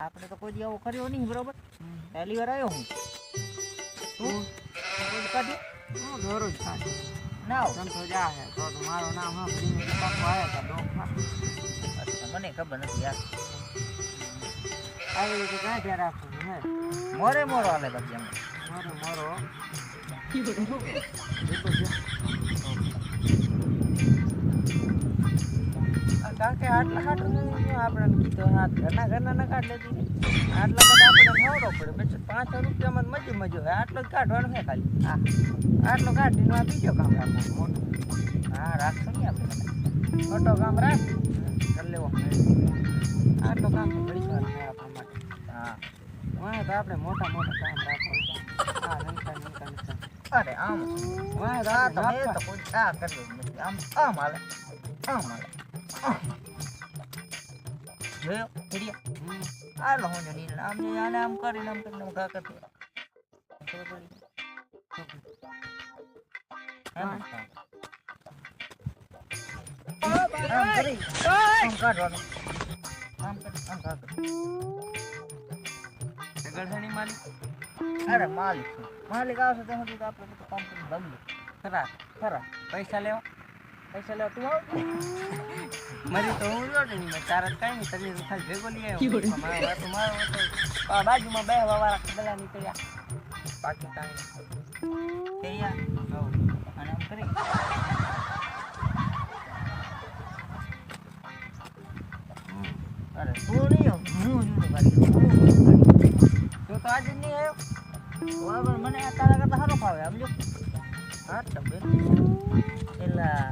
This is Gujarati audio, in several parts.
આપણે તો કોઈ દી આવો કર્યો નહીં બરોબર પહેલી વાર આવ્યો હું તું રોજ કાઢ્યો હું દરરોજ ખાતો ના સંતો જા હે તો મારું નામ હા પ્રીમિયર પાકો આવ્યા હતા ડોખા અચ્છા મને ખબર નથી યાર આવી રીતે ક્યાં ત્યાં રાખવું હે મોરે મોરો હાલે બાકી અમે મારો મારો કાકે આટલા હાટું આપણે કીધું હા ઘરના ન કાઢ લેતી આટલા બધા આપણે નવરો પડે પછી 500 રૂપિયામાં મજી મજો હોય આટલો જ કાઢવાનું છે ખાલી હા આટલો કાઢીને આ બીજો કામ રાખવાનું મોટું હા રાખશો નહીં આપણે મોટો કામ રાખ કરી લેવો આટલો કામ તો ઘડી વાર થાય આપણા માટે હા વાહ તો આપણે મોટા મોટા કામ રાખવાનું હા નમસ્કાર અરે આમ વાહ આ તો મેં તો કોઈ આ કર્યું જ નથી આમ હાલે જોયો હિડિયા આલો હું જો નીલ આમ આને આમ કરીને આમ ઘા કરતી અરે માલિક આવશે તો સુધી આપણે બધું કામ કરીને બગડે ખરા પૈસા લેવા તું આવ મારી તો હું જોડે નહીં મેં તારા કઈ નહીં તને ખાલી ભેગો લઈ આવ્યો મારો બાજુમાં બે વાળા બધા નીકળ્યા બાકી કાંઈ નહીં અને આમ કરી અરે તું નહીં હું તો આજે જ નહીં આવ્યો બરાબર મને તારા કરતા સારો ફાવે સમજો હા તબે એલા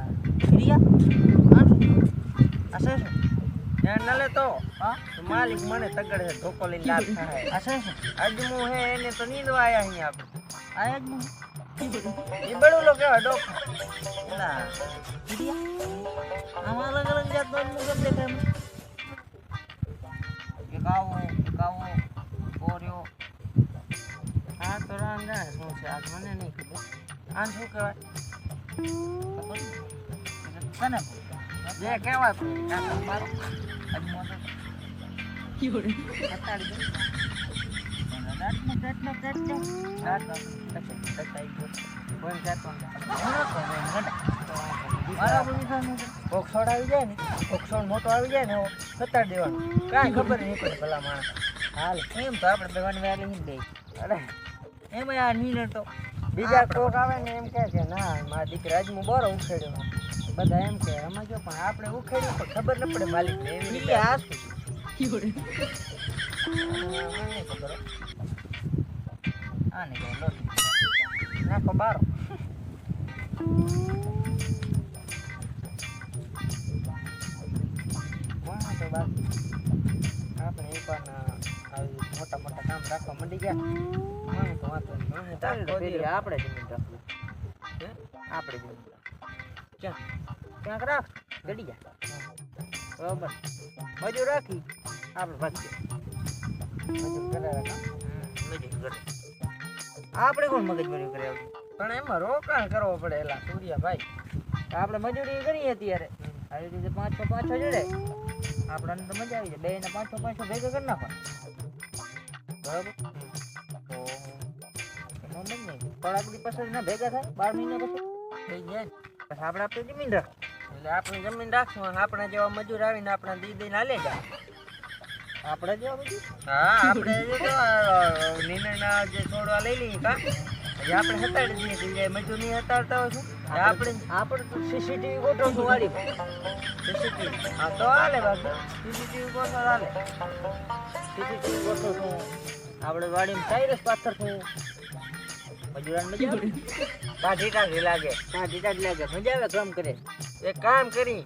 હિરિયા આશે છે ન લે તો હા માલિક મને તગડ છે ધોકો લઈને લાગ થાય આશે છે આજમુ હે એને તો નીંદવા આયા અહીં આપણે આયા જ એ બડું લો કેવા ડોક એલા હિરિયા આમાં અલગ અલગ જાતનો મુગમ દેખાય એકાવો કોર્યો હા તો રામ જાણે શું છે આજ મને નહીં ખબર આને શું કહેવાય ખબર તને જે કહેવાય મારો આજ મોટો કોક્ષોડ આવી જાય ને કોક્ષોડ મોટો આવી જાય ને સતાડી દેવાનું કાંઈ ખબર નહીં પડે ભલા માણસ હાલ એમ તો આપણે બેવાની વાલી દઈ અરે એમાં આ નીર તો બીજા કોક આવે ને એમ કહે કે ના મારા દીકરા આજમું બોરો ઉખેડ્યો બધા એમ કે સમજો પણ આપણે ઉખેડ્યું તો ખબર ન પડે માલિકને એવી રીતે આ ખબર આ ને લોટ નાખો બારો તો બાકી આપણે એક વાર આવી મોટા મોટા કામ રાખવા માંડી ગયા તો વાંધો નહીં આપણે જમીન રાખવું આપણે જમીન ક્યાંક રાખ ગડી જાય બરાબર મજૂર રાખી આપણે ભાગીએ મજૂર કરે મજૂર કરે આપણે કોણ મગજમારી કરે પણ એમાં રોકાણ કરવો પડે એલા સૂર્યાભાઈ આપણે મજૂરી કરીએ ત્યારે આવી રીતે 500 જડે આપણને તો મજા આવી જાય બે ને 500 ભેગા કરી નાખો બરાબર તો એમાં મજ નહીં થોડાક દી પછી ના ભેગા થાય 12 મહિના પછી થઈ જાય પછી આપણે આપણી જમીન રાખ એટલે આપણે જમીન રાખશું આપણા જેવા મજૂર આવીને આપણા દી દઈને હાલે જાય આપણે જેવા મજૂર હા આપણે નીંદણના જે છોડવા લઈ લઈએ કા પછી આપણે હતાડી દઈએ કે મજૂર નહીં હતાડતા હોય શું આપણે તો સીસીટીવી ગોઠવશું વાળી સીસીટીવી હા તો હાલે બાકી સીસીટીવી ગોઠવ હાલે સીસીટીવી ગોઠવશું આપણે વાડીમાં ટાયરસ પાથર છું મજૂરાને મજા આવે ટાઢી લાગે મજા આવે કામ કરે એક કામ કરી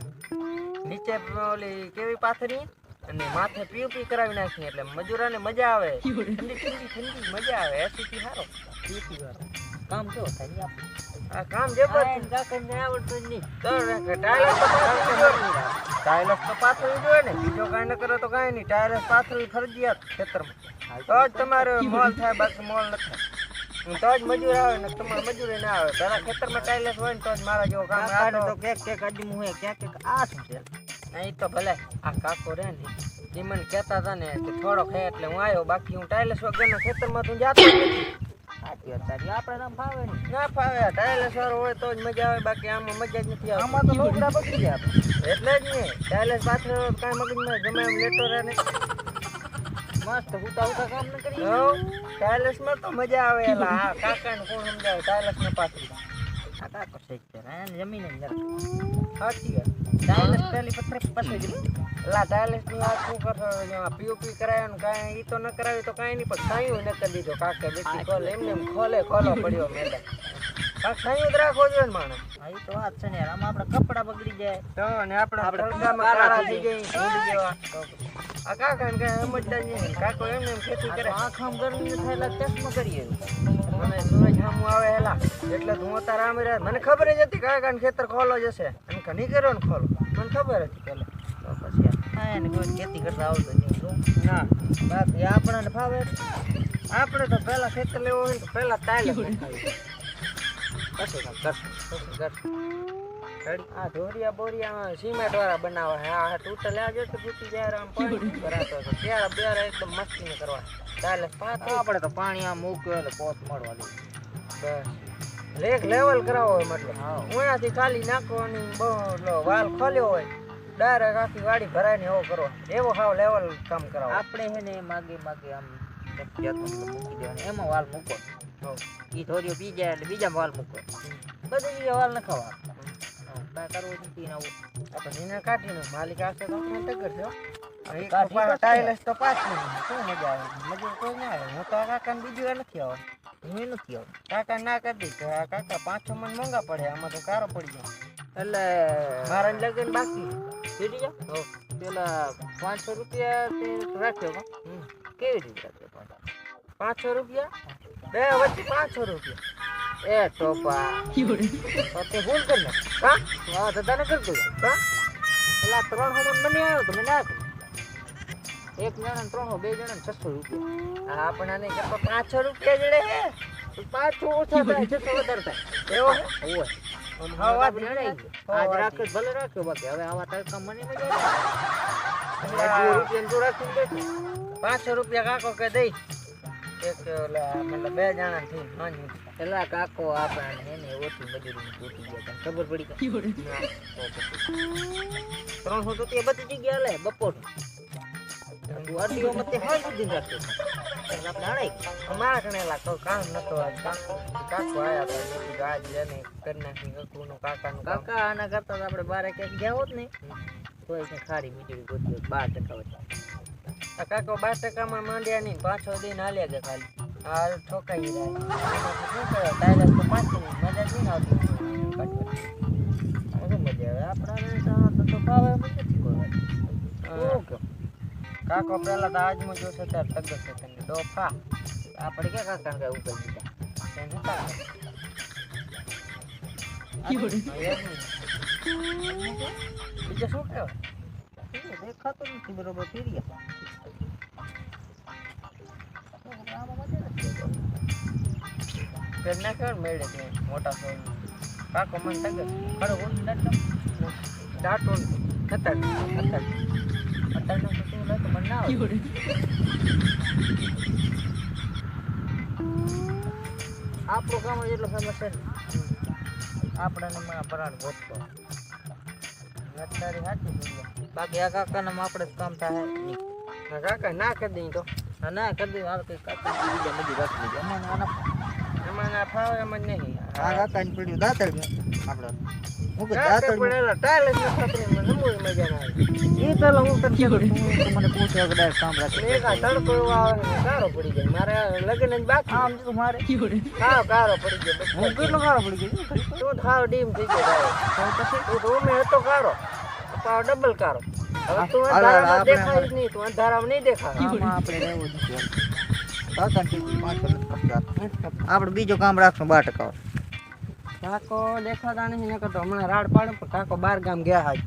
નીચે ઓલી કેવી પાથરી અને માથે પીપી કરાવી નાખી એટલે મજૂરાને મજા આવે ઠંડી મજા આવે એસીથી સારો પીપી વાળો કામ કેવો થાય આપણે આ કામ જબરદસ્ત કાકને આવડતું જ નહીં તો ટાયરસ તો પાથરવી જોઈએ ને બીજો કાંઈ ન કરે તો કાંઈ નહીં ટાયરસ પાથરવી ફરજિયાત ખેતરમાં તો જ તમારે મોલ થાય બાકી મોલ ન થાય તો જ મજૂર આવે ને તમારે મજૂરી ના આવે તારા ખેતરમાં ટાયરસ હોય ને તો જ મારા જેવો કામ આવે તો કેક અડીમું હોય ક્યાંક આ શું છે નહીં તો ભલે આ કાકો રહે ને ઈ મને કહેતા હતા ને કે થોડો ખે એટલે હું આવ્યો, બાકી હું ટાઇલ્સ વગરના ખેતરમાં તું જાતો જ નથી. સાચી વાત તારી, આપણે ના ફાવે ને. ના ફાવે, ટાઇલ્સ વાળો હોય તો જ મજા આવે, બાકી આમાં મજા જ નથી આવતી. આમાં તો લોકડા બગડી જાય આપણે. એટલે જ ને ટાઇલ્સ પાછળ કાંઈ મગજમાં ગમે એમ લેતો રહે ને. મસ્ત હુતા હુતા કામ ન કરીએ. ટાઇલ્સમાં તો મજા આવે. એલા આ કાકાને કોણ સમજાવે ટાઇલ્સને પાછળ? આ કાકો સેજ કરે, એને જમીને જ જરા. સાચી વાત. ટાઇલ્સ પહેલી પથ્થર પછી જ. એલા ટાઇલ્સની વાત શું કરશો? પીઓપી કરાવ્યું કાંઈ ઈ તો ન કરાવ્યું તો કાંઈ નહીં, પણ સાયું ન કરી દીધો કાકે. બેટી ખોલે એમને એમ ખોલો પડ્યો મેદાન. કાંક સાયું જ રાખવો જોઈએ ને માણસ. હા ઈ તો વાત છે ને યાર, આમાં આપણા કપડા બગડી જાય. તો ને આપણે તડકામાં કાળા થઈ જાય ભૂલી જેવા. આ કાકાને કાંઈ સમજતા જ નહીં. કાકો એમને એમ ખેતી કરે. આખામ ગરમી થયેલા ચશ્મા કરીએ. મને સૂરજ સામું આવે હેલા એટલે હું અત્યારે આમ રહ્યા. મને ખબર જ હતી કાકાને ખેતર ખોલો જશે અને નહીં કર્યો ને ખોલો, મને ખબર હતી પેલા. તો પછી હા એને કોઈ ખેતી કરતા આવડતું નહીં શું? ના બાકી આપણને ફાવે. આપણે તો પહેલા ખેતર લેવો હોય તો પહેલા ટાઇલ્સ નખાવી. પછી કાંઈ કરશું. આ ઢોરિયા બોરિયા સિમેન્ટ વાળા બનાવે છે. આ તૂટે લેજો તો તૂટી જાય આમ પાણી ભરાતો હતો. ત્યારે બેરા એકદમ મસ્તી ને કરવા ટાઇલ્સ પાછળ આપણે તો પાણી આમ મૂક્યું એટલે પોત મળવા દે. બસ લેક લેવલ કરાવો હોય મતલબ. અહીંયાથી ખાલી નાખવાની બહુ વાલ ખોલ્યો હોય ડાયરેક્ટ આખી વાડી ભરાઈને એવો કરો, એવો હાવ લેવલ કામ કરાવો. આપણે છે ને માગે આમ મૂકી દેવાનું, એમાં વાલ મૂકો. એ થોડીઓ પી જાય એટલે બીજામાં વાલ મૂકો. બધી જગ્યાએ વાલ ન ખાવા. કાંઈ કરવું નથી ને આવું. આપણે એને કાઢીને માલિક આવશે તો આપણે ટગર છે. ટાઇલ્સ તો પાછ નહીં. શું મજા આવે? મજા કોઈ ના આવે. હું તો આ કાકાને બીજું એ નથી આવે. હું નથી આવું. કાકા ના કરી દી તો આ કાકા 5-6 મણ મોંઘા પડે, આમાં તો કારો પડી જાય. એટલે મારા લગ્ન બાકી પીડી જા પેલા 500 રૂપિયા તે રાખ્યો. કેવી રીતે રાખ્યો? 500 રૂપિયા બે વચ્ચે 500 રૂપિયા. એ ટોપા તે ભૂલ કર ને. હા હા દાદાને કરી દઉં. હા પેલા 300 મને આવ્યો તો મેં નાખ્યું. એક જણાને 300, બે જણાને 600 રૂપિયા. આપણા નહીં કરતો 500 રૂપિયા જડે હે. 500 ઓછા થાય, 600 વધારે થાય. એવો હોય હા વાત આજ રાખ્યો ભલે રાખ્યો, બાકી હવે આવા તડકા મને મજા આવે. રૂપિયા તો રાખીને બેઠો. 500 રૂપિયા કાકો કે દઈ એક મતલબ બે જણા થી નાની. પેલા કાકો આપણા એને ઓછી મજૂરી તૂટી ગયા, ખબર પડી કે 300 રૂપિયા બધી જગ્યા લે બપોર અઢીઓ મતે હાલ સુધી રાખ્યો એટલે આપણે હણાઈ અમારા કણેલા કોઈ કામ નતો. આજ કાકો આયા હતા ગાજ લેને કરી નાખી કકુનું કાકાનું કામ. કાકા આના કરતા તો આપણે બારે ક્યાંક ગયા હોત ને તો એ ખારી મીઠી ગોતી 12% વધતા. આ કાકો 12% માં માંડ્યા નહીં, પાછો દિન હાલ્યા ગયા ખાલી. આ ઠોકાઈ રહ્યા. શું કરે ટાઇલ્સ તો પાછી મજા જ નહીં આવતી. શું મજા આવે આપણા તો ભાવે નથી કોઈ. કાકો પેલા તો આજમાં જોશે ત્યારે તગર છે તને ડોફા. આપણે ક્યાં કાકા કઈ ઉપર દીધા એને નતા બીજું શું કહેવાય? દેખાતું નથી બરોબર ફેરિયા. પેર ના કહેવાય મેળે છે મોટા સોળ કાકો મને તગર ખરો બોલ ડાટો અત્યારે અત્યારનો તો શું લાગે મને ના આવે. આપણું કામ જેટલો ફેમસ છે ને આપણને માં પરાણ ગોતતો અત્યારે સાચી થઈ બાકી આ કાકાના આપણે જ કામ થાય નહીં. ગયા. કાકા ના કરી દઈ તો ના કરી દે હાલ કઈ કાકા બીજા બધી રાખી દે એમાં એમાં ના ફાવે એમ જ નહીં. આ કાકાની પીડ્યું દાતળ આપણે હું કે દાતર પડેલા ટાઇલ્સ ની છત્રીમાં નમૂઈ મજા ના આવે. એ પેલા હું તને મને પૂછ્યા કે ડાયરેક્ટ કામ રાખે એક આ તડકો એવો આવે ને કારો પડી જાય. મારે લગ્ન જ બાકી આમ તો મારે કારો કારો પડી ગયો. હું કેટલો ખારો પડી ગયો તું થાવ ડીમ થઈ ગયો. પછી તું ઉમે હતો કારો પાવ ડબલ કારો. હવે તું અંધારામાં દેખાય જ નહીં. તું અંધારામાં નહીં દેખાય. આપણે રહેવું નથી આપણે બીજું કામ રાખશું 12%. કાકો દેખાતા નહીં ને કરતો હમણાં રાડ પાડે પણ કાકો 12 ગામ ગયા હાજ.